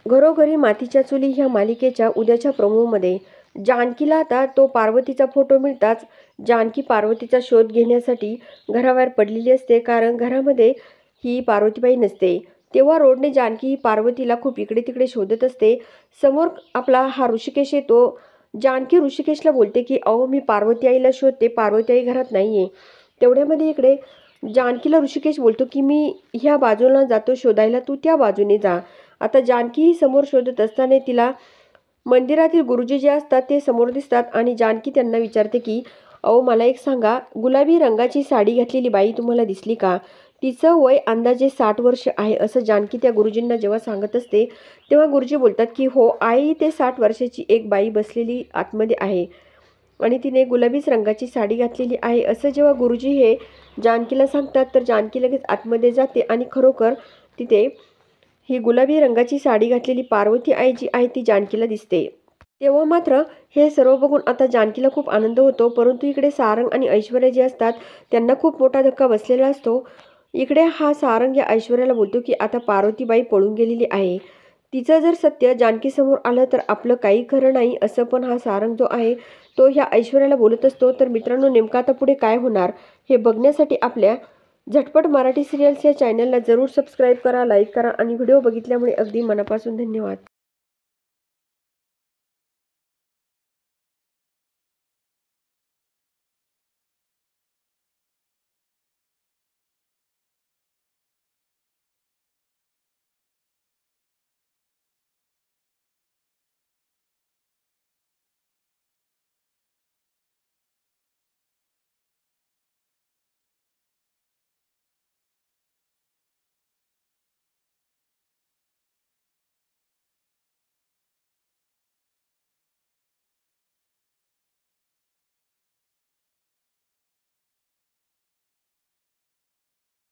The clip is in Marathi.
घरोघरी मातीच्या चुली ह्या मालिकेच्या उद्याच्या प्रोमोमध्ये जानकीला आता तो पार्वतीचा फोटो मिळताच जानकी पार्वतीचा शोध घेण्यासाठी घराबाहेर पडलेली असते, कारण घरामध्ये ही पार्वतीबाई नसते. तेव्हा रोडने जानकी ही पार्वतीला खूप इकडे तिकडे शोधत असते. समोर आपला हा ऋषिकेश येतो. जानकी ऋषिकेशला बोलते की अहो, मी पार्वती आईला शोधते, पार्वती आई घरात नाही आहे. तेवढ्यामध्ये इकडे जानकीला ऋषिकेश बोलतो की मी ह्या बाजूला जातो शोधायला, तू त्या बाजूने जा. आता जानकी ही समोर शोधत असताना तिला मंदिरातील गुरुजी जे असतात ते समोर दिसतात आणि जानकी त्यांना विचारते की अहो, मला एक सांगा, गुलाबी रंगाची साडी घातलेली बाई तुम्हाला दिसली का? तिचं वय अंदाजे 60 वर्ष आहे असं जानकी त्या गुरुजींना जेव्हा सांगत असते, तेव्हा गुरुजी बोलतात की हो आई, ते 60 वर्षाची एक बाई बसलेली आतमध्ये आहे आणि तिने गुलाबीच रंगाची साडी घातलेली आहे असं जेव्हा गुरुजी हे जानकीला सांगतात, तर जानकी लगेच आतमध्ये जाते आणि खरोखर तिथे ही गुलाबी रंगाची साडी घातलेली पार्वती आई जी आहे ती जानकीला दिसते. तेव्हा मात्र हे सर्व बघून आता जानकीला खूप आनंद होतो, परंतु इकडे सारंग आणि ऐश्वर्या जे असतात त्यांना खूप मोठा धक्का बसलेला असतो. इकडे हा सारंग या ऐश्वर्याला बोलतो की आता पार्वतीबाई पळून गेलेली आहे, तिचं जर सत्य जानकीसमोर आलं तर आपलं काही खरं नाही, असं पण हा सारंग जो आहे तो ह्या ऐश्वर्याला बोलत असतो. तर मित्रांनो, नेमकं आता पुढे काय होणार हे बघण्यासाठी आपल्या झटपट मराठी सिरियल्स या चॅनलला जरूर सबस्क्राईब करा, लाईक करा आणि व्हिडिओ बघितल्यामुळे अगदी मनापासून धन्यवाद.